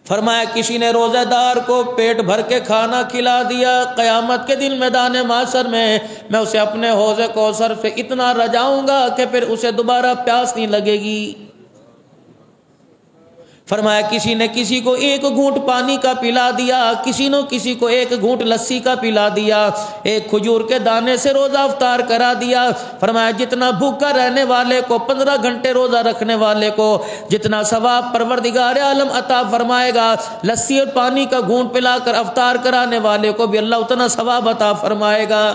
فرمایا کسی نے روزہ دار کو پیٹ بھر کے کھانا کھلا دیا، قیامت کے دن میدان محشر میں اسے اپنے حوض کوثر سے اتنا رجاؤں گا کہ پھر اسے دوبارہ پیاس نہیں لگے گی۔ فرمایا کسی نے کسی کو ایک گھونٹ پانی کا پلا دیا، کسی کو ایک گھونٹ لسی کا پلا دیا، ایک کھجور کے دانے سے روزہ افطار کرا دیا۔ فرمایا جتنا بھوکا رہنے والے کو 15 گھنٹے روزہ رکھنے والے کو جتنا ثواب پروردگار عالم عطا فرمائے گا، لسی اور پانی کا گھونٹ پلا کر افطار کرانے والے کو بھی اللہ اتنا ثواب عطا فرمائے گا۔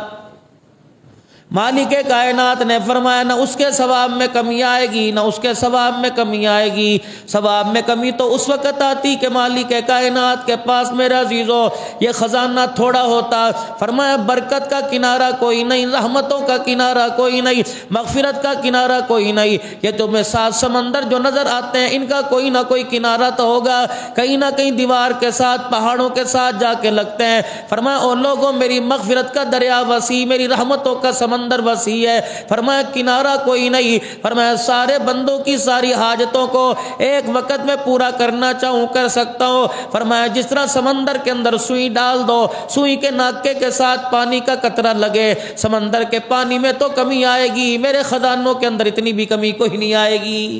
مالک کائنات نے فرمایا نہ اس کے ثواب میں کمی آئے گی، نہ اس کے ثواب میں کمی آئے گی۔ ثواب میں کمی تو اس وقت آتی کہ مالک کائنات کے پاس میرے عزیزو یہ خزانہ تھوڑا ہوتا۔ فرمایا برکت کا کنارہ کوئی نہیں، رحمتوں کا کنارہ کوئی نہیں، مغفرت کا کنارہ کوئی نہیں۔ یہ تمہیں 7 سمندر جو نظر آتے ہیں ان کا کوئی نہ کوئی کنارہ تو ہوگا، کہیں نہ کہیں دیوار کے ساتھ پہاڑوں کے ساتھ جا کے لگتے ہیں۔ فرمایا او لوگوں میری مغفرت کا دریا وسیع، میری رحمتوں کا سمندر وسیع ہے۔ فرمایا کنارہ کوئی نہیں۔ فرمایا سارے بندوں کی ساری حاجتوں کو ایک وقت میں پورا کرنا چاہوں کر سکتا ہوں۔ فرمایا جس طرح سمندر کے اندر سوئی ڈال دو، سوئی کے ناکے کے ساتھ پانی کا قطرہ لگے، سمندر کے پانی میں تو کمی آئے گی، میرے خزانوں کے اندر اتنی بھی کمی کوئی نہیں آئے گی۔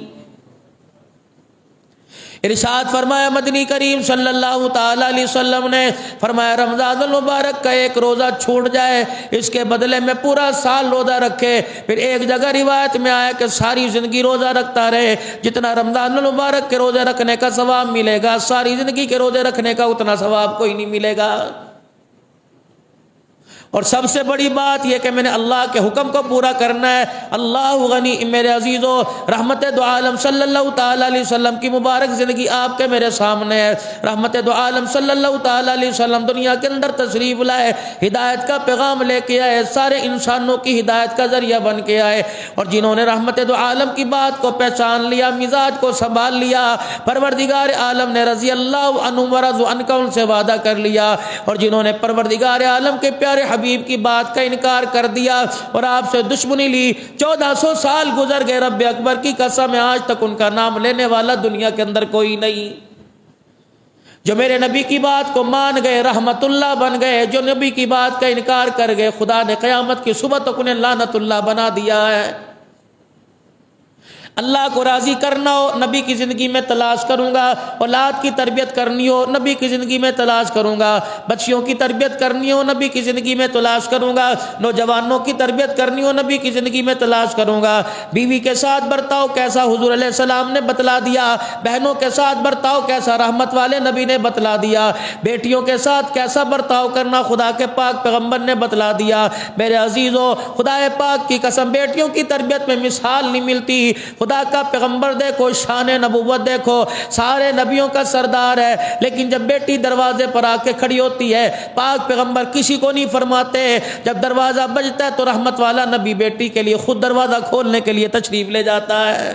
ارشاد فرمایا مدنی کریم صلی اللہ تعالی علیہ وسلم نے فرمایا رمضان المبارک کا ایک روزہ چھوٹ جائے اس کے بدلے میں پورا سال روزہ رکھے۔ پھر ایک جگہ روایت میں آیا کہ ساری زندگی روزہ رکھتا رہے، جتنا رمضان المبارک کے روزے رکھنے کا ثواب ملے گا ساری زندگی کے روزے رکھنے کا اتنا ثواب کوئی نہیں ملے گا۔ اور سب سے بڑی بات یہ کہ میں نے اللہ کے حکم کو پورا کرنا ہے۔ اللہ غنی، میرے عزیزو رحمت دو عالم صلی اللہ تعالی علیہ وسلم کی مبارک زندگی آپ کے میرے سامنے ہے۔ رحمت دو عالم صلی اللہ تعالی علیہ وسلم دنیا کے اندر تشریف لائے، ہدایت کا پیغام لے کے آئے، سارے انسانوں کی ہدایت کا ذریعہ بن کے آئے، اور جنہوں نے رحمت دو عالم کی بات کو پہچان لیا، مزاج کو سنبھال لیا، پروردگار عالم نے رضی اللہ عنہم ورضوا عنہ ان سے وعدہ کر لیا، اور جنہوں نے پروردگار عالم کے پیارے حبیب کی بات کا انکار کر دیا اور آپ سے دشمنی لی، 1400 سال گزر گئے، رب اکبر کی قسم ہے آج تک ان کا نام لینے والا دنیا کے اندر کوئی نہیں۔ جو میرے نبی کی بات کو مان گئے رحمت اللہ بن گئے، جو نبی کی بات کا انکار کر گئے خدا نے قیامت کی صبح تک انہیں لعنت اللہ بنا دیا ہے۔ اللہ کو راضی کرنا ہو نبی کی زندگی میں تلاش کروں گا، اولاد کی تربیت کرنی ہو نبی کی زندگی میں تلاش کروں گا، بچیوں کی تربیت کرنی ہو نبی کی زندگی میں تلاش کروں گا، نوجوانوں کی تربیت کرنی ہو نبی کی زندگی میں تلاش کروں گا، بیوی کے ساتھ برتاؤ کیسا حضور علیہ السلام نے بتلا دیا، بہنوں کے ساتھ برتاؤ کیسا رحمت والے نبی نے بتلا دیا، بیٹیوں کے ساتھ کیسا برتاؤ کرنا خدا کے پاک پیغمبر نے بتلا دیا۔ میرے عزیزو خدا پاک کی قسم بیٹیوں کی تربیت میں مثال نہیں ملتی۔ خدا کا پیغمبر دیکھو، شان نبوت دیکھو، سارے نبیوں کا سردار ہے، لیکن جب بیٹی دروازے پر آ کے کھڑی ہوتی ہے پاک پیغمبر کسی کو نہیں فرماتے، جب دروازہ بجتا ہے تو رحمت والا نبی بیٹی کے لیے خود دروازہ کھولنے کے لیے تشریف لے جاتا ہے۔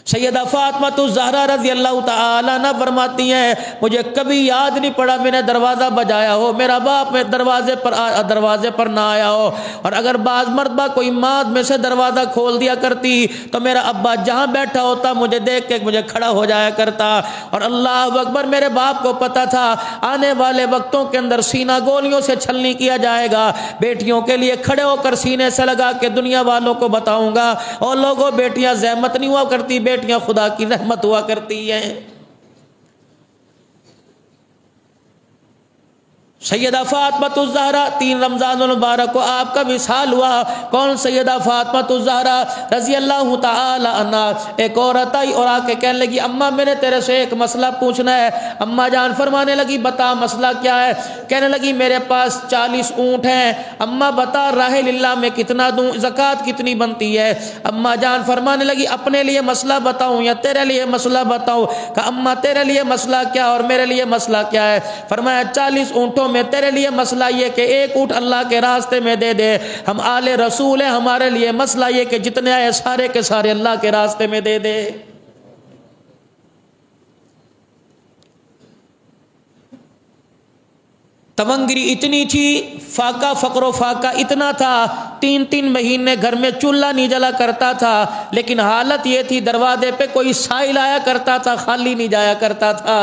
سیدہ فاطمہ الزہرا رضی اللہ تعالی عنہ فرماتی ہیں مجھے کبھی یاد نہیں پڑا میں نے دروازہ بجایا ہو، میرا باپ میں دروازے پر نہ آیا ہو، اور اگر بعض مرتبہ کوئی ماں میں سے دروازہ کھول دیا کرتی تو میرا ابا جہاں بیٹھا ہوتا مجھے دیکھ کے مجھے کھڑا ہو جایا کرتا، اور اللہ اکبر میرے باپ کو پتا تھا آنے والے وقتوں کے اندر سینہ گولیوں سے چھلنی کیا جائے گا، بیٹیوں کے لیے کھڑے ہو کر سینے سے لگا کے دنیا والوں کو بتاؤں گا اور لوگوں بیٹیاں زحمت نہیں ہوا کرتی، بیٹیاں خدا کی رحمت ہوا کرتی ہیں۔ سیدہ فاطمہ الزہرا 3 رمضان المبارک کو آپ کا وصال ہوا۔ کون؟ سیدہ فاطمہ الزہرا رضی اللہ تعالی عنہا۔ ایک عورت آئی اور آ کے کہنے لگی اماں میں نے تیرے سے ایک مسئلہ پوچھنا ہے۔ اماں جان فرمانے لگی بتا مسئلہ کیا ہے؟ کہنے لگی میرے پاس 40 اونٹ ہیں، اماں بتا راہ اللہ میں کتنا دوں، زکوٰۃ کتنی بنتی ہے؟ اماں جان فرمانے لگی اپنے لیے مسئلہ بتاؤں یا تیرے لیے مسئلہ بتاؤں؟ کہ اماں تیرے لیے مسئلہ کیا اور میرے لیے مسئلہ کیا ہے؟ فرمایا 40 اونٹوں میں تیرے لیے مسئلہ یہ کہ ایک اونٹ اللہ کے راستے میں دے دے، ہم آل رسول ہیں، ہمارے لیے مسئلہ یہ کہ جتنے آئے سارے کے سارے اللہ کے راستے میں دے دے۔ تمنگری اتنی تھی، فاقہ فقر و فاقہ اتنا تھا 3 مہینے گھر میں چولہا نہیں جلا کرتا تھا، لیکن حالت یہ تھی دروازے پہ کوئی سائل آیا کرتا تھا، خالی نہیں جایا کرتا تھا۔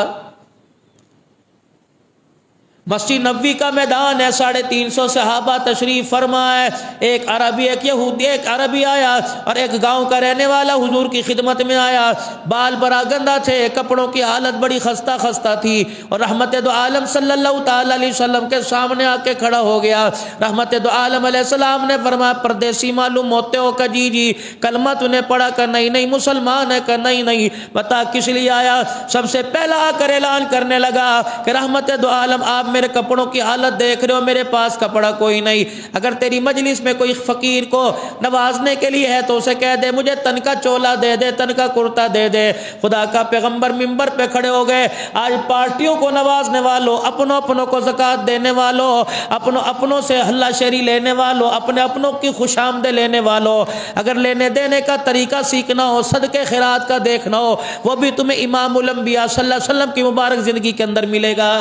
مسجد نبوی کا میدان ہے، 350 صحابہ تشریف فرما ہے، ایک عربی آیا اور ایک گاؤں کا رہنے والا حضور کی خدمت میں آیا، بال برا گندا تھے، کپڑوں کی حالت بڑی خستہ تھی، اور رحمت دو عالم صلی اللہ تعالی علیہ وسلم کے سامنے آ کے کھڑا ہو گیا۔ رحمت دو عالم علیہ السلام نے فرمایا پردیسی معلوم ہوتے ہو کہ جی کلمہ تو نے پڑھا کہ نہیں مسلمان ہے کہ نہیں، بتا کس لیے آیا؟ سب سے پہلا آ کر اعلان کرنے لگا کہ رحمت دو عالم آپ میرے کپڑوں کی حالت دیکھ رہے ہو، میرے پاس کپڑا کوئی نہیں، اگر تیری مجلس میں کوئی فقیر کو نوازنے کے لیے ہے تو اسے کہہ دے مجھے تن کا چولا دے دے، تن کا کرتا دے دے۔ خدا کا پیغمبر منبر پہ کھڑے ہو گئے، آج پارٹیوں کو نوازنے والوں، اپنوں کو زکوٰۃ دینے والوں، اپنوں سے ہلا شیری لینے والوں، اپنوں کی خوش آمدیں لینے والوں، اگر لینے دینے کا طریقہ سیکھنا ہو، صدقے خیرات کا دیکھنا ہو، وہ بھی تمہیں امام الانبیاء صلی اللہ علیہ وسلم کی مبارک زندگی کے اندر ملے گا۔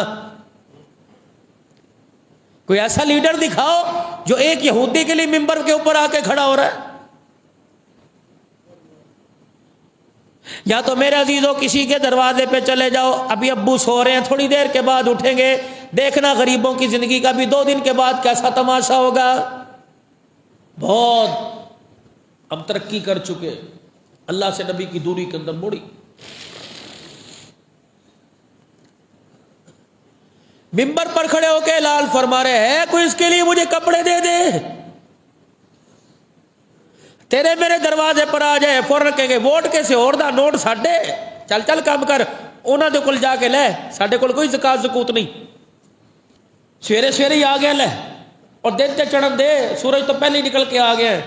کوئی ایسا لیڈر دکھاؤ جو ایک یہودی کے لیے منبر کے اوپر آ کے کھڑا ہو رہا ہے۔ یا تو میرے عزیزوں کسی کے دروازے پہ چلے جاؤ، ابھی ابو سو رہے ہیں، تھوڑی دیر کے بعد اٹھیں گے، دیکھنا غریبوں کی زندگی کا بھی 2 دن کے بعد کیسا تماشا ہوگا۔ بہت ہم ترقی کر چکے، اللہ سے نبی کی دوری کے اندر مڑی۔ منبر پر کھڑے ہو کے اعلان فرما رہے ہیں کوئی اس کے لیے مجھے کپڑے دے دے، تیرے میرے دروازے پر آ جائے، فوراً کہیں گے ووٹ کیسے اور دا نوٹ ساڈے، چل کام کر، انہاں دے کول جا کے لے، ساڈے کول کوئی زکات زکوت نہیں، سویرے ہی آ گیا لے، اور دن تے چڑھن دے، سورج تو پہلے ہی نکل کے آ گیا،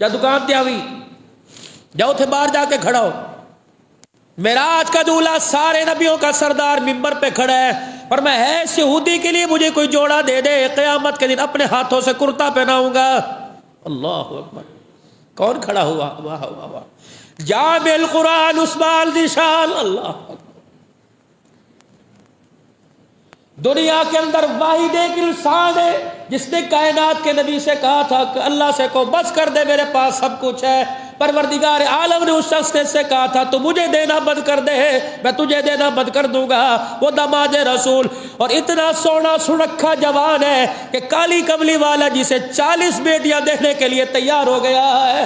جا دکان تے آوی، جاؤ تھے باہر جا کے کھڑا ہو۔ معراج کا دولہا سارے نبیوں کا سردار منبر پہ کھڑا ہے، اور میں اس یہودی کے لیے مجھے کوئی جوڑا دے دے، قیامت کے دن اپنے ہاتھوں سے کرتا پہناؤں گا۔ اللہ اکبر، کون کھڑا ہوا؟ واہ واہ واہ، جامع القرآن عثمان ذیشان، اللہ اکبر۔ دنیا کے اندر واحد ایک انسان ہے جس نے کائنات کے نبی سے کہا تھا کہ اللہ سے کو بس کر دے، میرے پاس سب کچھ ہے۔ پروردگار عالم نے اس شخص سے کہا تھا تو مجھے دینا بند کر دے، میں تجھے دینا بند کر دوں گا۔ وہ داماد رسول، اور اتنا سونا سنکھا جوان ہے کہ کالی کملی والا جسے 40 بیٹیاں دینے کے لیے تیار ہو گیا ہے۔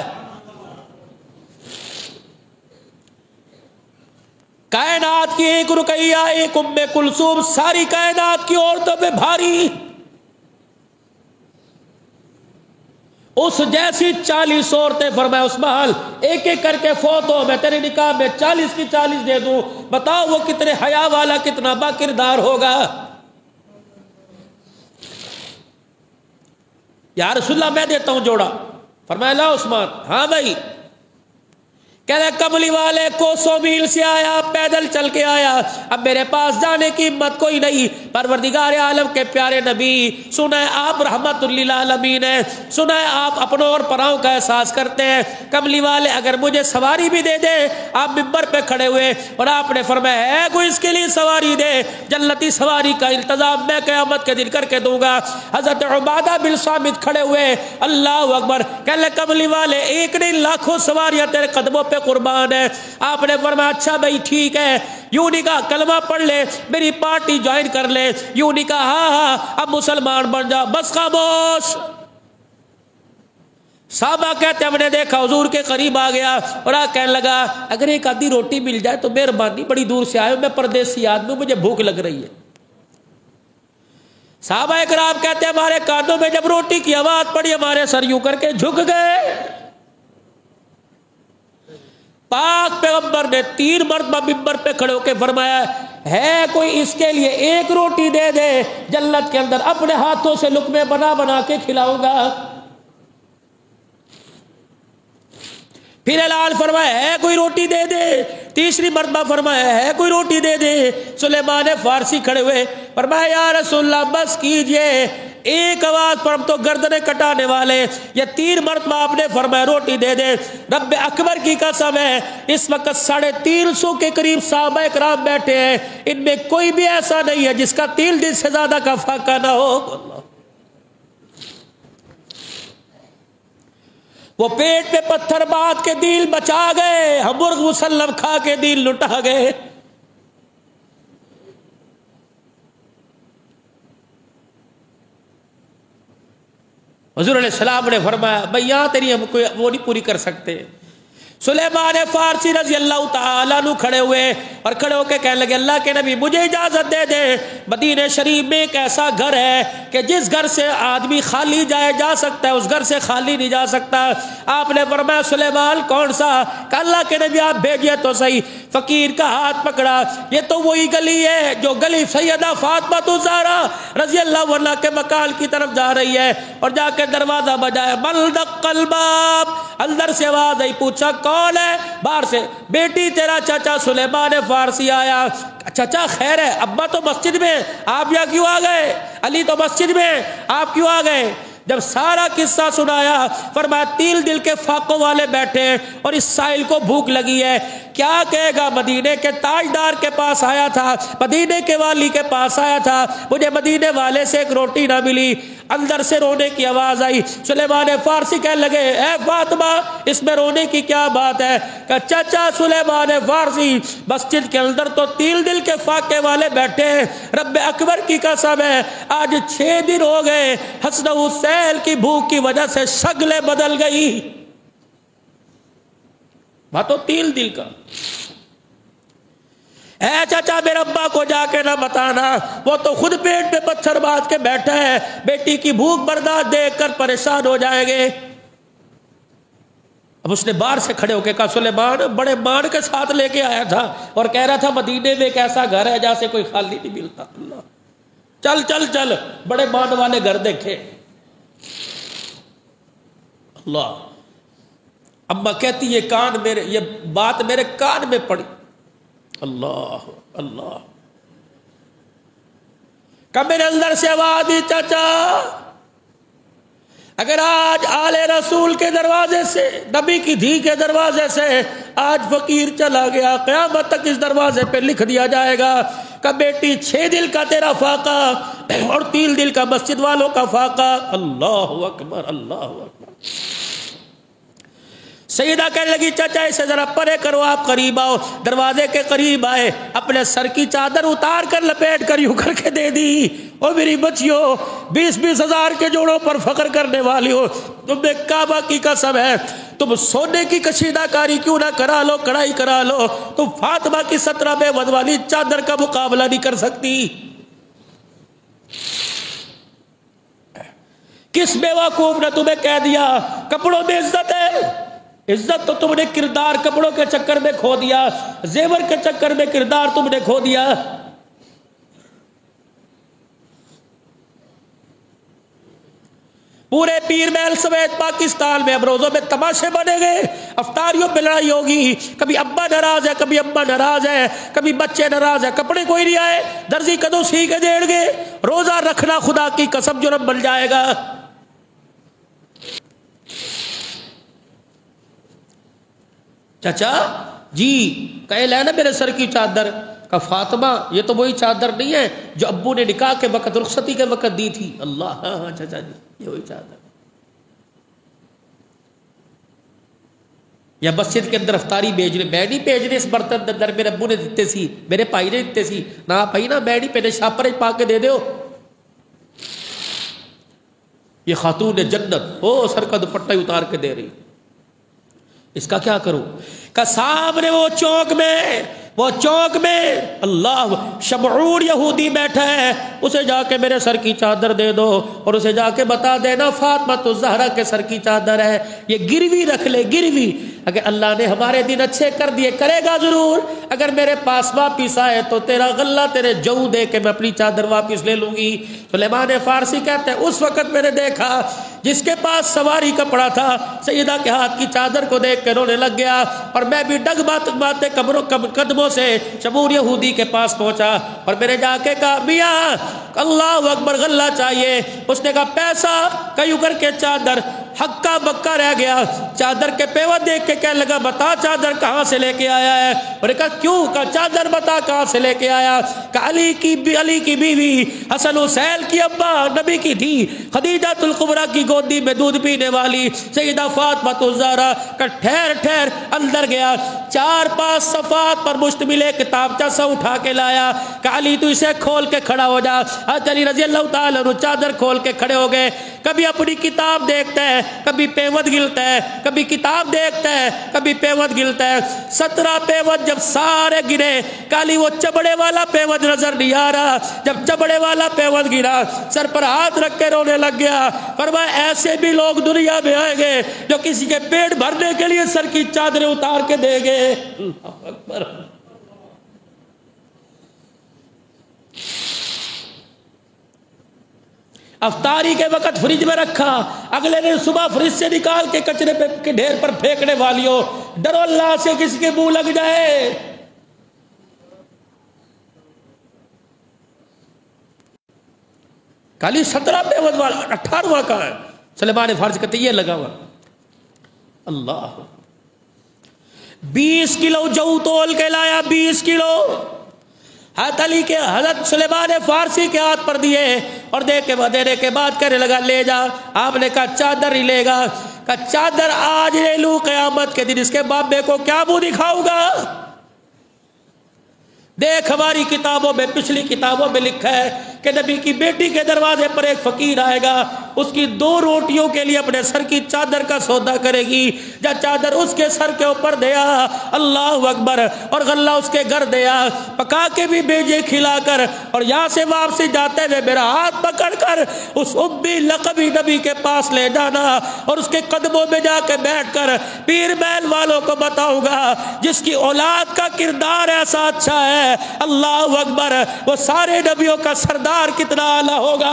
کائنات کی ایک رقیہ، ایک ام کلثوم، ساری کائنات کی عورتوں پہ بھاری، اس جیسی 40 عورتیں، فرمایا عثمان ایک ایک کر کے فوت ہو، میں تیرے نکاح میں 40 کی 40 دے دوں، بتاؤ وہ کتنے حیا والا، کتنا با کردار ہوگا۔ یا رسول اللہ میں دیتا ہوں جوڑا، فرمایا لا عثمان، ہاں بھائی، کہہ رہے کملی والے کوسوں میل سے آیا، پیدل چل کے آیا، اب میرے پاس جانے کی ہمت کوئی نہیں۔ پروردگار عالم کے پیارے نبی، سنا ہے آپ رحمت للعالمین ہیں، سنا ہے آپ اپنوں اور پراؤں کا احساس کرتے ہیں، کملی والے اگر مجھے سواری بھی دے دے۔ آپ منبر پہ کھڑے ہوئے اور آپ نے فرمایا ہے کوئی اس کے لیے سواری دے، جنتی سواری کا انتظام میں قیامت کے دن کر کے دوں گا۔ حضرت عبادہ بن صامت کھڑے ہوئے، اللہ اکبر، کہہ لے کملی والے ایک نہیں لاکھوں سواریاں تیرے قدموں پہ قربان ہے۔ آپ نے فرمایا اچھا بھائی ٹھیک ہے، یوں نہیں کہا کلمہ پڑھ لے، میری پارٹی جوائن کر لے، یوں نہیں کہا ہاں اب مسلمان بن جا، بس خاموش۔ صحابہ کہتے ہم نے دیکھا حضور کے قریب آ گیا اور کہنے لگا اگر ایک آدھی روٹی مل جائے تو مہربانی، بڑی دور سے آئے ہوں، میں پردیسی آدمی، مجھے بھوک لگ رہی ہے۔ صحابہ کرام کہتے ہیں ہمارے کانوں میں جب روٹی کی آواز پڑی ہمارے سر یوں کر کے جھک گئے۔ پاک پیغمبر نے 3 مرتبہ منبر پہ کھڑے ہو کے فرمایا ہے کوئی اس کے لیے ایک روٹی دے دے، جنت کے اندر اپنے ہاتھوں سے لقمے بنا بنا کے کھلاؤں گا۔ پھر اعلان فرمایا ہے کوئی روٹی دے دے، تیسری مرتبہ فرمایا ہے کوئی روٹی دے دے۔ سلیمان فارسی کھڑے ہوئے، فرمایا یا رسول اللہ بس کیجئے، ایک آواز پر ہم تو گردنیں کٹانے والے۔ یہ 3 مرتبہ آپ نے فرمایا روٹی دے دے۔ رب اکبر کی قسم ہے اس وقت 350 کے قریب صحابہ کرام بیٹھے ہیں، ان میں کوئی بھی ایسا نہیں ہے جس کا 3 دن سے زیادہ کا فاقہ نہ ہو۔ وہ پیٹ پہ پتھر باندھ کے دل بچا گئے، ہم مرغ مسلم کھا کے دل لٹا گئے۔ حضور علیہ السلام نے فرمایا بھئی یہاں تیری ہم کوئی وہ نہیں پوری کر سکتے۔ سلیمان فارسی رضی اللہ تعالیٰ عنہ کھڑے ہوئے اور کھڑے ہو کے کہنے لگے اللہ کے نبی مجھے اجازت دے دے، مدینہ شریف میں ایک ایسا گھر ہے کہ جس گھر سے آدمی خالی جا سکتا ہے، اس گھر سے خالی نہیں جا سکتا۔ آپ نے فرمایا سلیمان کون سا؟ کہ اللہ کے نبی آپ بھیجیے تو صحیح۔ فقیر کا ہاتھ پکڑا، یہ تو وہی گلی ہے جو گلی سیدہ فاطمہ الزہرا رضی اللہ عنہا کے مکان کی طرف جا رہی ہے، اور جا کے دروازہ بجایا، من دق الباب، اندر سے آواز آئی، پوچھا کون ہے؟ باہر سے، بیٹی تیرا چچا سلیمان فارسی آیا۔ چچا خیر ہے؟ ابا تو مسجد میں، آپ یہاں کیوں آ گئے؟ علی تو مسجد میں، آپ کیوں آ گئے؟ جب سارا قصہ سنایا فرمایا تیل دل کے فاقوں والے بیٹھے اور اس سائل کو بھوک لگی ہے، کیا کہے گا؟ مدینے کے تاجدار کے پاس آیا تھا، مدینے کے والی کے پاس آیا تھا، مجھے مدینے والے سے ایک روٹی نہ ملی۔ اندر سے رونے کی آواز آئی، سلیمان فارسی کہنے لگے اے فاطمہ اس میں رونے کی کیا بات ہے؟ کہ چچا سلیمان فارسی مسجد کے اندر تو تیل دل کے فاقے والے بیٹھے ہیں، رب اکبر کی قسم ہے آج 6 دن ہو گئے، حسن حسین کی بھوک کی وجہ سے شکلیں بدل گئی۔ بات تو تیل دل کا۔ اے چچا میرے ابا کو جا کے نہ بتانا، وہ تو خود پیٹ پہ پتھر باندھ کے بیٹھا ہے، بیٹی کی بھوک برداشت دیکھ کر پریشان ہو جائیں گے۔ اب اس نے باہر سے کھڑے ہو کے کہا سلیمان بڑے مان کے ساتھ لے کے آیا تھا اور کہہ رہا تھا مدینے میں ایک ایسا گھر ہے جہاں سے کوئی خالی نہیں ملتا۔ اللہ چل چل چل، بڑے مان والے گھر دیکھے۔ اللہ اما کہتی یہ کان میرے، یہ بات میرے کان میں پڑی۔ اللہ اللہ کب میرے اندر سے آواز دی چچا اگر آج آل رسول کے دروازے سے، نبی کی دھی کے دروازے سے آج فقیر چلا گیا، قیامت تک اس دروازے پہ لکھ دیا جائے گا کہ بیٹی 6 دل کا تیرا فاقہ اور 3 دل کا مسجد والوں کا فاقہ۔ اللہ اکبر اللہ اکبر۔ سیدہ کہنے لگی چچا اسے ذرا پرے کرو، آپ قریب آؤ۔ دروازے کے قریب آئے، اپنے سر کی چادر اتار کر لپیٹ کر یوں کر کے دے دی۔ او میری بچیو 20-20 ہزار کے جوڑوں پر فخر کرنے والی ہو، تم نے کعبہ کی قسم ہے تم سونے کی کشیدہ کاری کیوں نہ کرا لو، کڑھائی کرا لو، تم فاطمہ کی 17 بے ود والی چادر کا مقابلہ نہیں کر سکتی۔ کس بیوقوف نے تمہیں کہہ دیا کپڑوں میں عزت ہے؟ عزت تو تم نے کردار کپڑوں کے چکر میں کھو دیا، زیور کے چکر میں کردار تم نے کھو دیا۔ پورے پیر محل سمیت پاکستان میں اب روزوں میں تماشے بنے گئے، افطاریوں پہ لڑائی ہوگی، کبھی ابا ناراض ہے، کبھی ابا ناراض ہے، کبھی بچے ناراض ہے، کپڑے کوئی نہیں آئے، درزی کدو سی کے دیں گے، روزہ رکھنا خدا کی قسم جرم بن جائے گا۔ چچا جی کہے لے نا میرے سر کی چادر، کہ فاطمہ یہ تو وہی چادر نہیں ہے جو ابو نے نکاح کے وقت رخصتی کے وقت دی تھی۔ اللہ ہاں ہاں چچا جی یہ وہی چادر۔ یا مسجد کے اندر افطاری بھیجنے، میں نہیں بھیجنے اس برتن اندر، میرے ابو نے دیتے سی، میرے بھائی نے دیتے سی، نہ بھائی نہ میں نہیں پہنے، شاپر پا کے دے دو۔ یہ خاتون جنت او سر کا دوپٹہ اتار کے دے رہی، اس کا کیا کروں؟ کہ سامنے وہ چوک میں اللہ شمعون یہودی بیٹھا ہے، اسے جا کے میرے سر کی چادر دے دو اور اسے جا کے بتا دینا فاطمہ الزہرا کے سر کی چادر ہے، یہ گروی رکھ لے، گروی۔ اگر اللہ نے ہمارے دن اچھے کر دیے کرے گا ضرور، اگر میرے پاس واپس آئے تو تیرا غلہ تیرے جو دے کے میں اپنی چادر واپس لے لوں گی۔ سلیمان فارسی کہتے ہیں اس وقت میں نے دیکھا جس کے پاس سواری کپڑا تھا سیدہ کے ہاتھ کی چادر کو دیکھ کے رونے لگ گیا، اور میں بھی ڈگ باتے قدموں سے شمعون یہودی کے پاس پہنچا اور میں نے جا کے کہا میاں اللہ اکبر غلہ چاہیے۔ اس نے کہا پیسہ، کیوں کر کے چادر۔ ہکا بکا رہ گیا. چادر کے پیوت دیکھ کے کہنے لگا بتا چادر کہاں سے لے کے آیا ہے؟ اور کہا کیوں؟ کہا چادر بتا کہاں سے لے کے آیا. کہ علی کی بیوی حسن حسین کی ابا نبی کی تھی خدیجہ الکبریٰ کی گودی میں دودھ پینے والی سیدہ فاطمہ الزہرا. کہ ٹھہر ٹھہر. اندر گیا, 4-5 صفحات پر مشتمل ایک کتابچہ سا اٹھا کے لایا. کہ علی تو اسے کھول کے کھڑا ہو جا. حضرت علی رضی اللہ تعالیٰ عنہ چادر کھول کے کھڑے ہو گئے. کبھی اپنی کتاب دیکھتا ہے, کبھی پیوت گلتا ہے, کبھی کتاب دیکھتا ہے, کبھی پیوت گلتا ہے. 17 پیوت جب سارے گرے, کالی وہ چبڑے والا پیوت نظر نہیں آ رہا. جب چبڑے والا پیوت گرا, سر پر ہاتھ رکھ کے رونے لگ گیا. فرمایا ایسے بھی لوگ دنیا میں آئیں گے جو کسی کے پیٹ بھرنے کے لیے سر کی چادریں اتار کے دیں گے. اللہ اکبر. افطاری کے وقت فریج میں رکھا, اگلے دن صبح فریج سے نکال کے کچرے کے ڈھیر پر پھینکنے والیوں, ڈرو اللہ سے کسی کے منہ لگ جائے. کالی 17 پیوت والا 18واں کا ہے. سلیمان فارسی کہتے یہ لگا ہوا. اللہ 20 کلو جو تول کے لایا, 20 کلو حضرت علی کے حضرت سلیمان فارسی کے ہاتھ پر دیے اور دینے کے بعد کہنے لگا لے جا. آپ نے کہا چادر ہی لے گا. کہا چادر آج لے لوں, قیامت کے دن اس کے بابے کو کیا منہ دکھاؤں گا؟ دیکھ ہماری کتابوں میں, پچھلی کتابوں میں لکھا ہے کہ نبی کی بیٹی کے دروازے پر ایک فقیر آئے گا, اس کی 2 روٹیوں کے لیے اپنے سر کی چادر کا سودا کرے گی. جب چادر اس کے سر کے اوپر دیا, اللہ اکبر, اور غلہ اس کے گھر دیا, پکا کے بھی بھیجے کھلا کر, اور یہاں سے واپسی جاتے ہوئے میرا ہاتھ پکڑ کر اس امی لقبی نبی کے پاس لے جانا اور اس کے قدموں میں جا کے بیٹھ کر پیر محل والوں کو بتاؤں گا جس کی اولاد کا کردار ایسا اچھا ہے, اللہ اکبر, وہ سارے نبیوں کا سردار کتنا اعلیٰ ہوگا.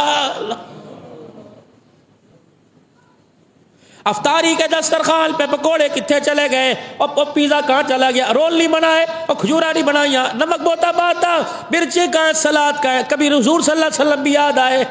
افطاری کے دسترخوان پہ پکوڑے کتنے چلے گئے, اور پیزا کہاں چلا گیا, رول نہیں بنائے اور کھجورا نہیں بنائیا, نمک بوتا باتا, مرچی کا ہے, سلاد کا ہے. کبھی حضور صلی اللہ علیہ وسلم بھی یاد آئے,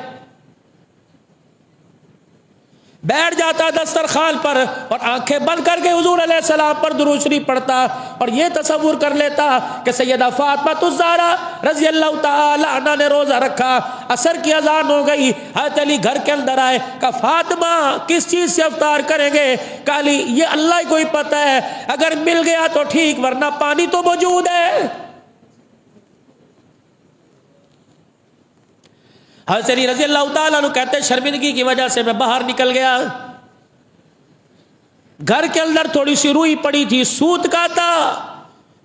بیٹھ جاتا دسترخوان پر اور آنکھیں بند کر کے حضور علیہ السلام پر درود شریف پڑھتا, اور یہ تصور کر لیتا کہ سیدہ فاطمہ الزہرا رضی اللہ تعالی عنہا نے روزہ رکھا, عصر کی اذان ہو گئی, حضرت علی گھر کے اندر آئے. کہا فاطمہ کس چیز سے افطار کریں گے؟ کہا علی یہ اللہ کو ہی پتہ ہے, اگر مل گیا تو ٹھیک, ورنہ پانی تو موجود ہے. حضرت علی رضی اللہ تعالیٰ عنہ کہتے ہیں شرمندگی کی وجہ سے میں باہر نکل گیا. گھر کے اندر تھوڑی سی روئی پڑی تھی, سوت کا تھا,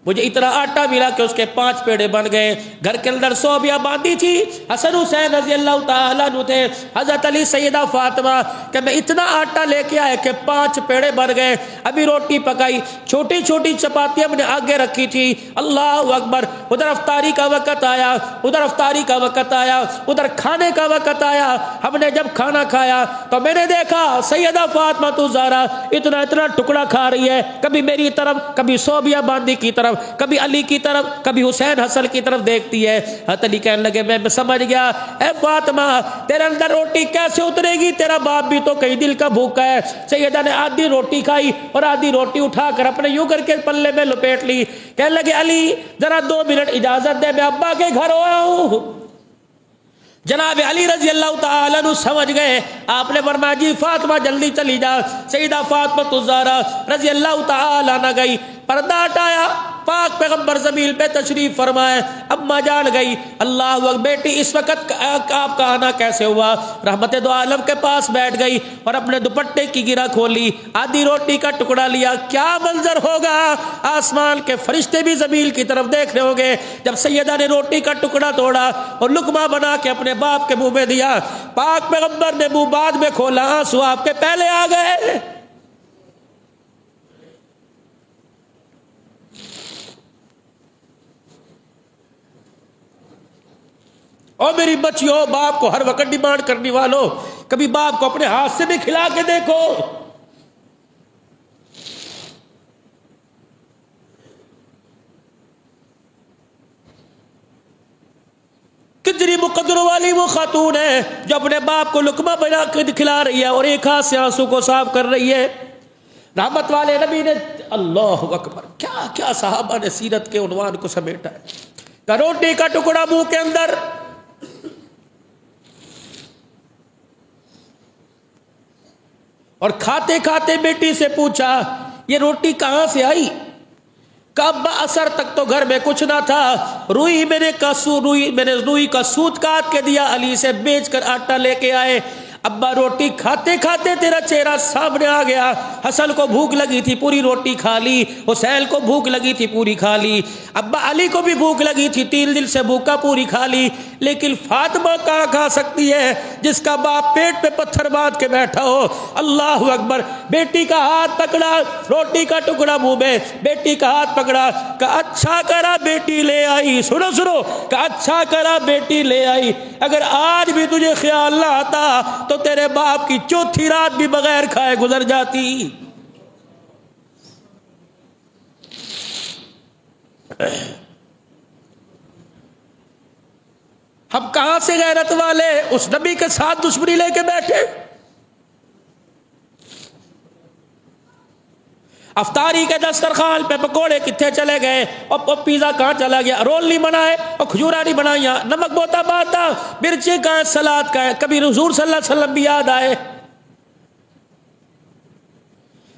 مجھے اتنا آٹا ملا کہ اس کے 5 پیڑے بن گئے. گھر کے اندر صوبیاں باندھی تھی, حسن حسین رضی اللہ تعالیٰ عنہ تھے, حضرت علی سیدہ فاطمہ, کہ میں اتنا آٹا لے کے آئے کہ 5 پیڑے بن گئے. ابھی روٹی پکائی, چھوٹی چھوٹی چپاتی ہم نے آگے رکھی تھی, اللہ اکبر. ادھر افطاری کا وقت آیا, ادھر افطاری کا وقت آیا, ادھر کھانے کا وقت آیا. ہم نے جب کھانا کھایا تو میں نے دیکھا سیدہ فاطمہ الزہرا اتنا اتنا ٹکڑا کھا رہی ہے, کبھی میری طرف, کبھی صوبیہ باندھی کی طرف, کبھی علی کی طرف, کبھی حسین حسن کی طرف دیکھتی ہے. حضرت علی کہنے لگے میں سمجھ گیا, اے فاطمہ تیرے اندر روٹی کیسے اترے گی, تیرا باپ بھی تو کئی دل کا بھوکا ہے. سیدہ نے آدھی روٹی کھائی اور آدھی روٹی اٹھا کر اپنے یوں کر کے پلے میں لپیٹ لی. کہنے لگے علی ذرا 2 منٹ اجازت دے, میں ابا کے گھر آیا ہوں. جناب علی رضی اللہ تعالیٰ عنہ سمجھ گئے. آپ نے فرمایا جی فاطمہ جلدی چلی جا. سیدہ فاطمہ الزہرا رضی اللہ تعالیٰ عنہ گئی, پردہ ہٹایا, پاک پیغمبر زمین پہ تشریف فرمائے. اما جان گئی, اللہ اکبر, بیٹی اس وقت آپ کا آنا کیسے ہوا؟ رحمت دو عالم کے پاس بیٹھ گئی اور اپنے دوپٹے کی گرہ کھولی, آدھی روٹی کا ٹکڑا لیا. کیا منظر ہوگا, آسمان کے فرشتے بھی زمین کی طرف دیکھ رہے ہوں گے. جب سیدہ نے روٹی کا ٹکڑا توڑا اور لقمہ بنا کے اپنے باپ کے منہ میں دیا, پاک پیغمبر نے منہ بعد میں کھولا, آنسو آپ کے پہلے آ گئے. اور میری بچیوں, باپ کو ہر وقت ڈیمانڈ کرنے والوں, کبھی باپ کو اپنے ہاتھ سے بھی کھلا کے دیکھو. کتنی مقدر والی وہ خاتون ہے جو اپنے باپ کو لقمہ بنا کے کھلا رہی ہے اور ایک ہاتھ سے آنسو کو صاف کر رہی ہے. رحمت والے نبی نے اللہ اکبر کیا کیا صحابہ نے سیرت کے عنوان کو سمیٹا ہے. کہ روٹی کا ٹکڑا منہ کے اندر اور کھاتے کھاتے بیٹی سے پوچھا یہ روٹی کہاں سے آئی؟ کب اثر تک تو گھر میں کچھ نہ تھا. روئی میں نے روئی کا سوت کاٹ کے دیا، علی سے بیچ کر آٹا لے کے آئے. ابا روٹی کھاتے کھاتے تیرا چہرہ سامنے آ گیا. حسن کو بھوک لگی تھی پوری روٹی کھا لی، حسین کو بھوک لگی تھی پوری کھا لی، ابا علی کو بھی بھوک لگی تھی 3 دن سے بھوکا پوری کھا لی. لیکن فاطمہ کہاں کھا سکتی ہے جس کا باپ پیٹ پہ پتھر باندھ کے بیٹھا ہو. اللہ اکبر. بیٹی کا ہاتھ پکڑا، روٹی کا ٹکڑا منہ میں، بیٹی کا ہاتھ پکڑا کہ اچھا کرا بیٹی لے آئی. سنو سنو کہ اچھا کرا بیٹی لے آئی. اگر آج بھی تجھے خیال نہ آتا تو تیرے باپ کی چوتھی رات بھی بغیر کھائے گزر جاتی. ہم کہاں سے غیرت والے اس نبی کے ساتھ دشمنی لے کے بیٹھے. افطاری کے دسترخوان پہ پکوڑے کتنے چلے گئے اور پیزا کہاں چلا گیا، رول نہیں بنائے اور کھجورا نہیں بنائی، نمک بوتا باتا، مرچی کہاں، سلاد کہاں. کبھی حضور صلی اللہ علیہ وسلم بھی یاد آئے،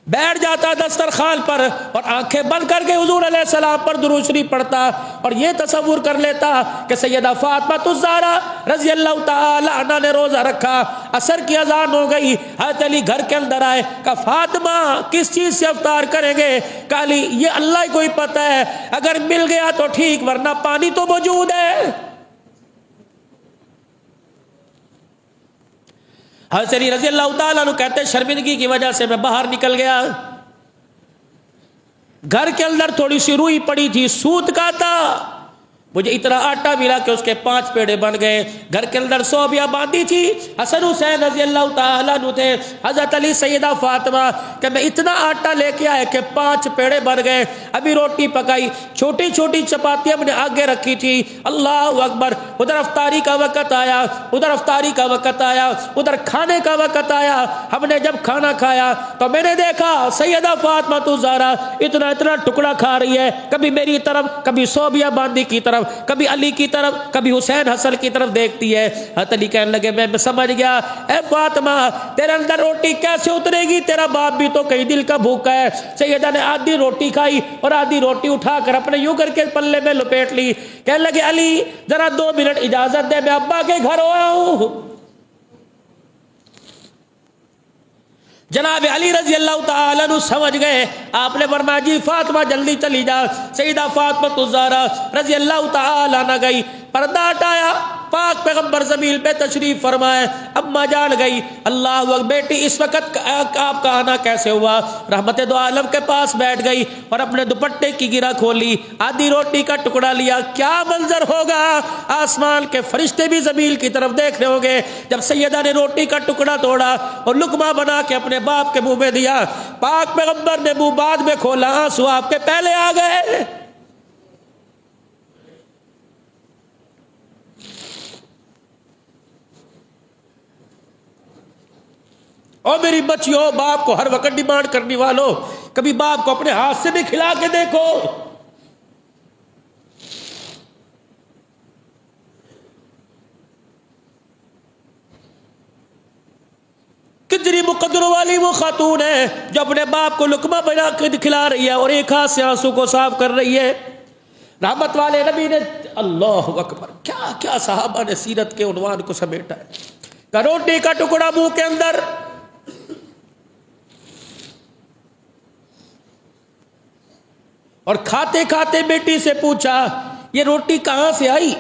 بیٹھ جاتا دسترخوان پر اور آنکھیں بند کر کے حضور علیہ السلام پر درود شریف پڑھتا اور یہ تصور کر لیتا کہ سیدہ فاطمہ الزہرا رضی اللہ تعالی عنہا نے روزہ رکھا، عصر کی اذان ہو گئی، حضرت علی گھر کے اندر آئے کہ فاطمہ کس چیز سے افطار کریں گے؟ کہ علی یہ اللہ کو ہی پتہ ہے، اگر مل گیا تو ٹھیک ورنہ پانی تو موجود ہے. حضرت علی رضی اللہ تعالیٰ عنہ کہتے شرمندگی کی وجہ سے میں باہر نکل گیا. گھر کے اندر تھوڑی سی روئی پڑی تھی، سوت کا تھا، مجھے اتنا آٹا ملا کہ اس کے 5 پیڑے بن گئے. گھر کے اندر صوبیاں باندھی تھی، حسن حسین رضی اللہ تعالیٰ عنہ تھے، حضرت علی سیدہ فاطمہ کہ میں اتنا آٹا لے کے آئے کہ 5 پیڑے بن گئے. ابھی روٹی پکائی، چھوٹی چھوٹی چپاتیاں ہم نے آگے رکھی تھی. اللہ اکبر. ادھر افطاری کا وقت آیا، ادھر افطاری کا وقت آیا، ادھر کھانے کا وقت آیا. ہم نے جب کھانا کھایا تو میں نے دیکھا سیدہ فاطمہ الزہرا اتنا اتنا ٹکڑا کھا رہی ہے، کبھی میری طرف، کبھی صوبیہ باندھی کی طرف، کبھی علی کی طرف، کبھی حسین حسن کی طرف دیکھتی ہے. حضرت علی کہنے لگے میں سمجھ گیا، اے فاطمہ تیرے اندر روٹی کیسے اترے گی، تیرا باپ بھی تو کئی دل کا بھوکا ہے. سیدہ نے آدھی روٹی کھائی اور آدھی روٹی اٹھا کر اپنے یوں کر کے پلے میں لپیٹ لی. کہنے لگے علی ذرا 2 منٹ اجازت دے، میں ابا کے گھر آیا ہوں. جناب علی رضی اللہ تعالیٰ عنہ سمجھ گئے. آپ نے فرمایا جی فاطمہ جلدی چلی جا. سیدہ فاطمہ الزہرا رضی اللہ تعالیٰ عنہ گئی، پردہ ہٹایا، پاک پیغمبر زمین پہ تشریف فرمائے. اما جان گئی. اللہ اکبر. بیٹی اس وقت آپ کا آنا کیسے ہوا؟ رحمت دو عالم کے پاس بیٹھ گئی اور اپنے دوپٹے کی گرہ کھولی، آدھی روٹی کا ٹکڑا لیا. کیا منظر ہوگا، آسمان کے فرشتے بھی زمین کی طرف دیکھ رہے ہوں گے جب سیدہ نے روٹی کا ٹکڑا توڑا اور لقمہ بنا کے اپنے باپ کے منہ میں دیا. پاک پیغمبر نے منہ بعد میں کھولا، آنسو آپ کے پہلے آ گئے. اور میری بچیوں، باپ کو ہر وقت ڈیمانڈ کرنے والوں، کبھی باپ کو اپنے ہاتھ سے بھی کھلا کے دیکھو. کتنی مقدر والی وہ خاتون ہے جو اپنے باپ کو لقمہ بنا کے کھلا رہی ہے اور ایک ہاتھ سے آنسو کو صاف کر رہی ہے. رحمت والے نبی نے اللہ اکبر کیا کیا صحابہ نے سیرت کے عنوان کو سمیٹا ہے. کہ روٹی کا ٹکڑا منہ کے اندر اور کھاتے کھاتے بیٹی سے پوچھا یہ روٹی کہاں سے آئی؟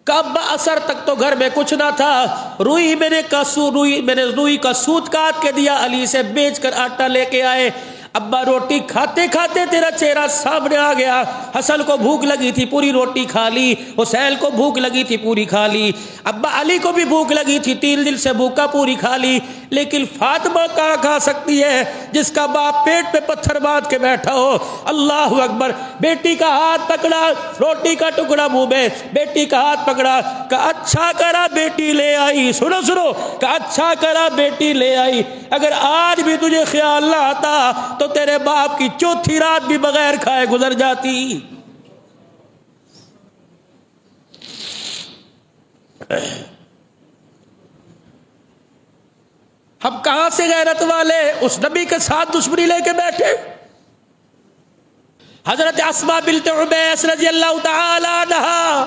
کب اثر تک تو گھر میں کچھ نہ تھا. روئی میں نے روئی کا سوت کاٹ کے دیا، علی سے بیچ کر آٹا لے کے آئے. ابا روٹی کھاتے کھاتے تیرا چہرہ سامنے آ گیا. حسن کو بھوک لگی تھی پوری روٹی کھا لی، حسین کو بھوک لگی تھی پوری کھا لی، ابا علی کو بھی بھوک لگی تھی 3 دن سے بھوکا پوری کھا لی. لیکن فاطمہ کہاں کھا سکتی ہے جس کا باپ پیٹ پہ پتھر باندھ کے بیٹھا ہو؟ اللہ اکبر. بیٹی کا ہاتھ پکڑا، روٹی کا ٹکڑا منہ میں، بیٹی کا ہاتھ پکڑا، کہا اچھا کرا بیٹی لے آئی. سنو سنو، کہا اچھا کرا بیٹی لے آئی. اگر آج بھی تجھے خیال نہ آتا تو تیرے باپ کی چوتھی رات بھی بغیر کھائے گزر جاتی. ہم کہاں سے غیرت والے اس نبی کے ساتھ دشمنی لے کے بیٹھے؟ حضرت اسماء بنت عمیس رضی اللہ تعالی عنہا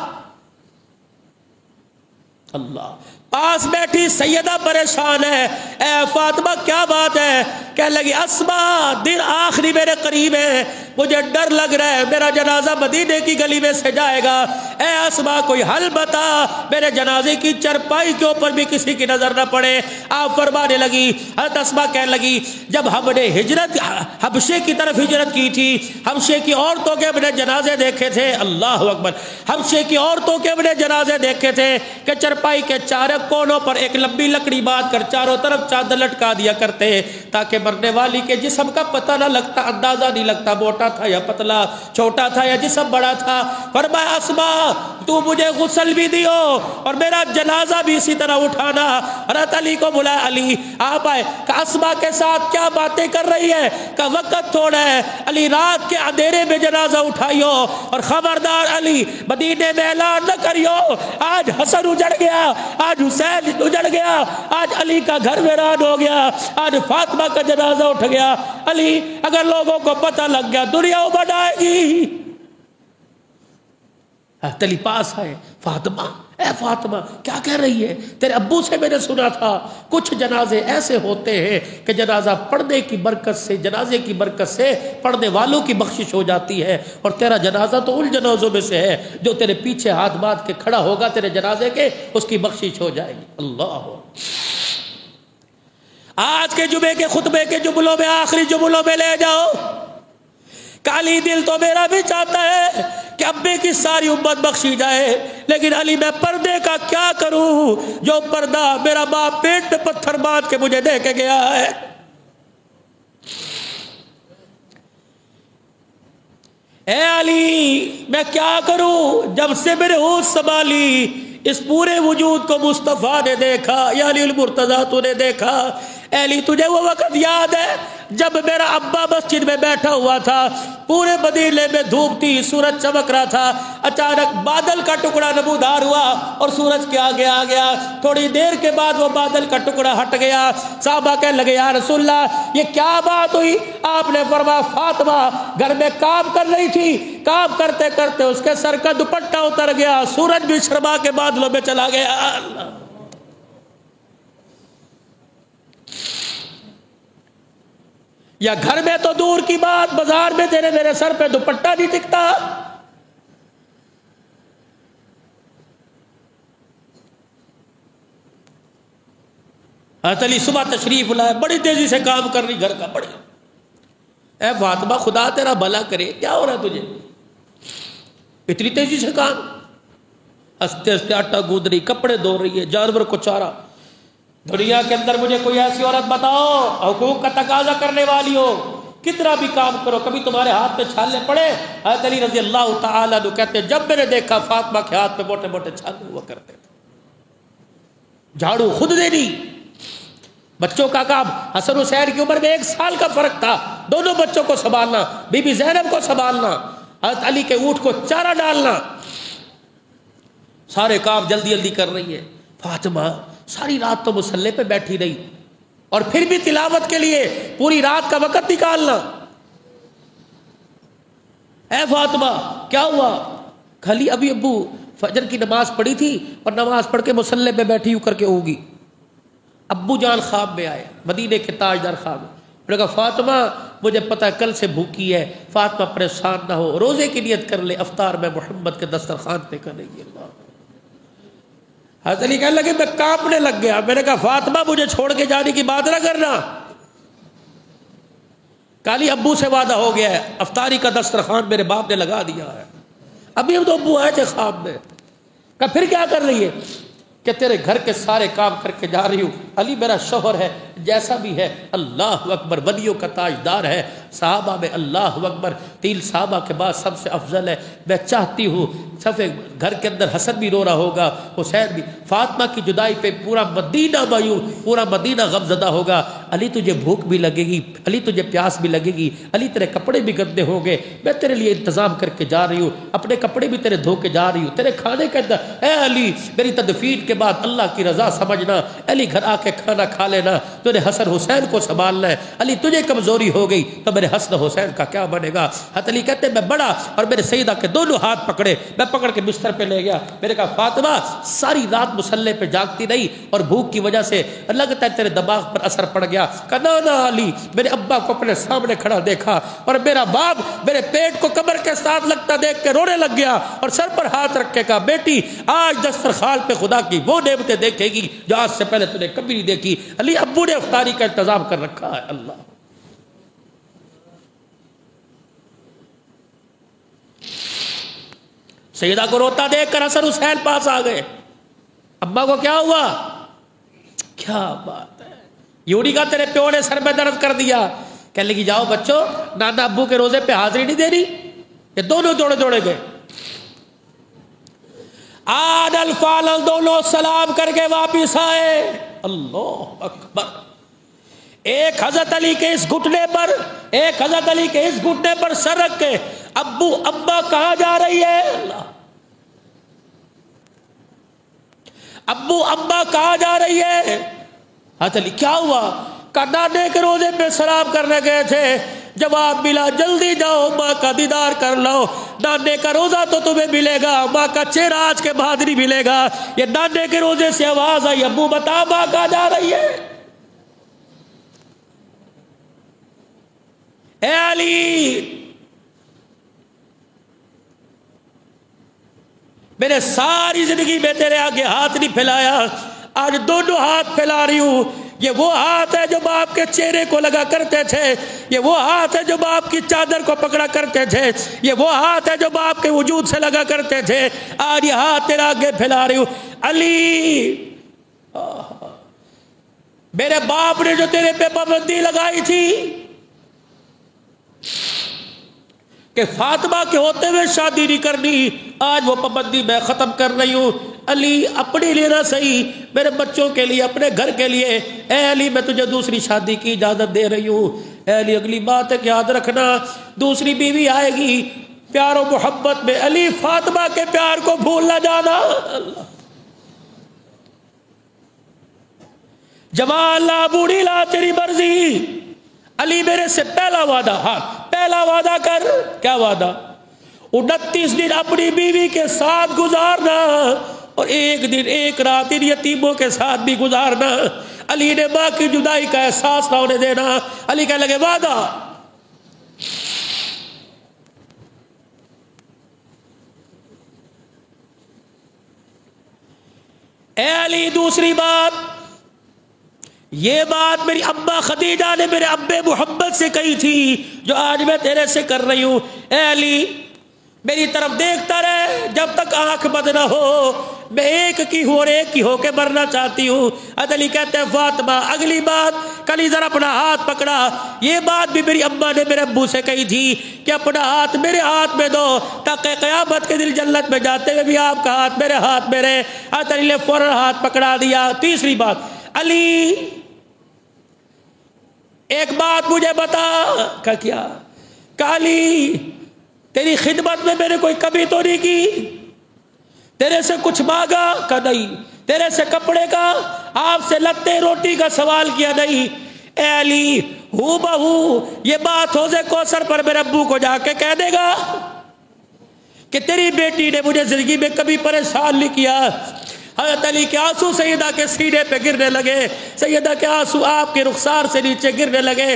اللہ پاس بیٹھی سیدہ پریشان ہے. اے فاطمہ کیا بات ہے؟ کہنے لگی اسماء دن آخری میرے قریب ہے، مجھے ڈر لگ رہا ہے میرا جنازہ مدینے کی گلی میں سے جائے گا. اے اسماء کوئی حل بتا، میرے جنازے کی چرپائی کے اوپر بھی کسی کی نظر نہ پڑے. آپ فرمانے لگی، حضرت اسماء کہنے لگی جب ہم نے ہجرت حبشے کی طرف ہجرت کی تھی، حبشے کی عورتوں کے اپنے جنازے دیکھے تھے. اللہ اکبر. حبشے کی عورتوں کے اپنے جنازے دیکھے تھے کہ چرپائی کے چاروں کونوں پر ایک لمبی لکڑی باندھ کر چاروں طرف چادر لٹکا دیا کرتے تاکہ مرنے والی کے جسم کا پتہ نہ لگتا، اندازہ نہیں لگتا موٹا تھا یا پتلا، چھوٹا تھا یا جسم بڑا تھا. فرمایا اسماء تو مجھے غسل بھی دیو اور میرا جنازہ بھی اسی طرح اٹھانا. حضرت علی کو بلایا، علی آپ آئے. کہ اسماء کے ساتھ کیا باتیں کر رہی ہے؟ کہ وقت تھوڑا ہے. علی رات کے اندھیرے میں جنازہ اٹھائیو اور خبردار علی مدینے میں اعلان نہ کریو آج حسن اجڑ گیا، آج حسین اجڑ گیا، آج علی کا گھر ویران ہو گیا، آج فاطمہ کا جنازہ اٹھ گیا. علی اگر لوگوں کو پتہ لگ گیا دنیا ابھر آئے گی. علی پاس آئے، فاطمہ اے فاطمہ کیا کہہ رہی ہے؟ تیرے ابو سے میں نے سنا تھا کچھ جنازے ایسے ہوتے ہیں کہ جنازہ پڑھنے کی برکت سے، جنازے کی برکت سے پڑھنے والوں کی بخشش ہو جاتی ہے، اور تیرا جنازہ تو ان جنازوں میں سے ہے جو تیرے پیچھے ہاتھ باندھ کے کھڑا ہوگا تیرے جنازے کے، اس کی بخشش ہو جائے گی. اللہ. آج کے جمعے کے خطبے کے جملوں میں، آخری جملوں میں لے جاؤ. کالی دل تو میرا بھی چاہتا ہے کہ ابے کی ساری امت بخشی جائے، لیکن علی میں پردے کا کیا کروں؟ جو پردہ میرا باپ پیٹ پہ پتھر باندھ کے مجھے دے کے گیا ہے. اے علی میں کیا کروں؟ جب سے میرے ہوش سنبھالی اس پورے وجود کو مصطفیٰ نے دیکھا. یا علی المرتضیٰ تو نے دیکھا. اے علی تجھے وہ وقت یاد ہے جب میرا ابا مسجد میں بیٹھا ہوا تھا، پورے مدینے میں دھوپ تھی، سورج چمک رہا تھا، اچانک بادل کا ٹکڑا نمودار ہوا اور سورج کے آگے آ گیا. تھوڑی دیر کے بعد وہ بادل کا ٹکڑا ہٹ گیا. صحابہ کہنے لگے یا رسول اللہ یہ کیا بات ہوئی؟ آپ نے فرمایا فاطمہ گھر میں کام کر رہی تھی، کام کرتے کرتے اس کے سر کا دوپٹہ اتر گیا، سورج بھی شرما کے بادلوں میں چلا گیا. اللہ. یا گھر میں تو دور کی بات، بازار میں تیرے میرے سر پہ دوپٹہ نہیں ٹکتا. علی صبح تشریف لائے، بڑی تیزی سے کام کر رہی گھر کا. بڑی اے فاطمہ خدا تیرا بھلا کرے، کیا ہو رہا ہے تجھے؟ اتنی تیزی سے کام، ہنستے ہنستے آٹا گوندھ رہی، کپڑے دھو رہی ہے، جانور کو چارہ. دنیا کے اندر مجھے کوئی ایسی عورت بتاؤ حقوق کا تقاضا کرنے والی ہو، کتنا بھی کام کرو کبھی تمہارے ہاتھ پہ چھالے پڑے؟ حضرت علی رضی اللہ تعالیٰ عنہ کہتے ہیں جب میں نے دیکھا فاطمہ کے ہاتھ پہ موٹے موٹے چھالے ہوا کرتے تھے. جھاڑو خود دینی، بچوں کا کام. حسن حسین کی عمر میں 1 سال کا فرق تھا، دونوں بچوں کو سنبھالنا، بی بی زینب کو سنبھالنا، حضرت علی کے اونٹ کو چارہ ڈالنا، سارے کام جلدی جلدی کر رہی ہے. فاطمہ ساری رات تو مصلی پہ بیٹھی رہی اور پھر بھی تلاوت کے لیے پوری رات کا وقت نکالنا. اے فاطمہ کیا ہوا؟ کھلی ابھی ابو فجر کی نماز پڑھی تھی اور نماز پڑھ کے مصلی پہ بیٹھی ہو کر کے ہوگی. ابو جان خواب میں آئے، مدینے کے تاجدار خواب میں. میں نے کہا فاطمہ مجھے پتہ ہے کل سے بھوکی ہے. فاطمہ پریشان نہ ہو، روزے کی نیت کر لے، افطار میں محمد کے دسترخوان پہ کر رہی ہے. اللہ. حضرت علی کہنے لگے میں کانپنے لگ گیا. میں نے کہا فاطمہ مجھے چھوڑ کے جانے کی بات نہ کرنا. کالی ابو سے وعدہ ہو گیا ہے، افطاری کا دسترخوان میرے باپ نے لگا دیا ہے. ابھی ہم تو ابو آئے تھے خواب میں. کہا پھر کیا کر رہی ہے؟ کہ تیرے گھر کے سارے کام کر کے جا رہی ہوں، علی میرا شوہر ہے، جیسا بھی ہے، اللہ اکبر، ولیوں کا تاجدار ہے، صحابہ میں اللہ اکبر، 3 صحابہ کے بعد سب سے افضل ہے۔ میں چاہتی ہوں سب گھر کے اندر حسن بھی رو رہا ہوگا، حسین بھی، فاطمہ کی جدائی پہ پورا مدینہ مایوس، پورا مدینہ غمزدہ ہوگا۔ علی تجھے بھوک بھی لگے گی، علی تجھے پیاس بھی لگے گی، علی تیرے کپڑے بھی گندے ہوں گے، میں تیرے لیے انتظام کر کے جا رہی ہوں، اپنے کپڑے بھی تیرے دھو کے جا رہی ہوں، تیرے کھانے کے اندر، اے علی میری تدفین کے بعد اللہ کی رضا سمجھنا، علی گھر آ کے کھانا کھا لینا، تجھے حسن حسین کو سنبھالنا ہے، علی تجھے کمزوری ہو گئی تو میرے حسن حسین کا کیا بنے گا؟ حضرت علی کہتے ہیں میں بڑا اور میرے سیدہ کے دونوں ہاتھ پکڑے، میں پکڑ کے بستر پہ لے گیا، میں نے کہا فاطمہ ساری رات مصلے پہ جاگتی رہی اور بھوک کی وجہ سے لگتا ہے تیرے دماغ پر اثر پڑ گیا۔ کہا نا علی، میرے ابا کو اپنے سامنے کھڑا دیکھا اور میرا باپ میرے پیٹ کو کمر کے ساتھ لگتا دیکھ کے رونے لگ گیا اور سر پر ہاتھ رکھ کے کہا بیٹی آج دسترخوان پہ خدا کی وہ نعمتیں دیکھے گی جو آج سے پہلے تُو نے کبھی نہیں دیکھی۔ علی ابو نے افطاری کا انتظام کر رکھا ہے۔ اللہ سیدہ کو روتا دیکھ کر حسن حسین پاس آ گئے، ابا کو کیا ہوا؟ کیا بات ہے، یوڑی کا تیرے پیو نے سر میں درد کر دیا۔ کہنے لگی جاؤ بچوں، نانا ابو کے روزے پہ حاضری نہیں دے رہی؟ یہ دونوں دوڑے دوڑے گئے، عادل فالل دونوں سلام کر کے واپس آئے۔ اللہ اکبر، ایک حضرت علی کے اس گھٹنے پر، ایک حضرت علی کے اس گھٹنے پر سر رکھ کے ابو ابا کہاں جا رہی ہے؟ اللہ ابو ابا کہاں جا رہی ہے؟ حضرت علی کیا ہوا؟ کہ نانے کے روزے پہ سلام کرنے گئے تھے، جواب ملا جلدی جاؤ ماں کا دیدار کر لو، نانے کا روزہ تو تمہیں ملے گا، ماں کا چہرہ آج کے بعد نہیں ملے گا۔ یہ نانے کے روزے سے آواز آئی ابو بتا ماں کہاں جا رہی ہے؟ اے علی میں نے ساری زندگی میں تیرے آگے ہاتھ نہیں پھیلایا، آج دونوں ہاتھ پھیلا رہی ہوں۔ یہ وہ ہاتھ ہے جو باپ کے چہرے کو لگا کرتے تھے، یہ وہ ہاتھ ہے جو باپ کی چادر کو پکڑا کرتے تھے، یہ وہ ہاتھ ہے جو باپ کے وجود سے لگا کرتے تھے، آج یہ ہاتھ تیرے آگے پھیلا رہی ہوں۔ علی میرے باپ نے جو تیرے پہ پابندی لگائی تھی کہ فاطمہ کے ہوتے ہوئے شادی نہیں کرنی، آج وہ پابندی میں ختم کر رہی ہوں۔ علی اپنے لیے نہ صحیح، میرے بچوں کے لیے، اپنے گھر کے لیے، اے علی میں تجھے دوسری شادی کی اجازت دے رہی ہوں۔ اے علی اگلی بات ہے کہ یاد رکھنا دوسری بیوی آئے گی، پیار و محبت میں علی فاطمہ کے پیار کو بھول نہ جانا۔ جوان لا بوڑھی لا تیری مرضی، علی میرے سے پہلا وعدہ، ہاں پہلا وعدہ کر۔ کیا وعدہ؟ 29 دن اپنی بیوی کے ساتھ گزارنا اور 1 دن 1 رات ان یتیموں کے ساتھ بھی گزارنا۔ علی نے ماں کی جدائی کا احساس نہ ہونے دینا۔ علی کہنے لگے وعدہ۔ اے علی دوسری بات، یہ بات میری اماں خدیجہ نے میرے ابے محمد سے کہی تھی جو آج میں تیرے سے کر رہی ہوں۔ اے علی میری طرف دیکھتا رہے جب تک آنکھ بند نہ ہو، میں ایک کی ہوں اور ایک کی ہو کے مرنا چاہتی ہوں۔ حضرت علی کہتے ہیں فاطمہ اگلی بات، کلی ذرا اپنا ہاتھ پکڑا، یہ بات بھی میری اماں نے میرے ابو سے کہی تھی کہ اپنا ہاتھ میرے ہاتھ میں دو تاکہ قیامت کے دن جنت میں جاتے ہوئے بھی آپ کا ہاتھ میرے ہاتھ میں رہے۔ حضرت علی نے فوراً ہاتھ پکڑا دیا۔ تیسری بات، علی ایک بات مجھے بتا۔ کہ کیا؟ کہ علی تیری خدمت میں میں نے کوئی کمی تو نہیں کی؟ تیرے سے کچھ مانگا؟ کہ نہیں۔ تیرے سے کپڑے کا، آپ سے لتے روٹی کا سوال کیا؟ نہیں۔ اے علی ہو بہو یہ بات حوض کوثر پر میرے ابو کو جا کے کہہ دے گا کہ تیری بیٹی نے مجھے زندگی میں کبھی پریشان نہیں کیا۔ حضرت علی کے آنسو سیدہ کے سینے پہ گرنے لگے، سیدہ کے آنسو آپ کے رخسار سے نیچے گرنے لگے۔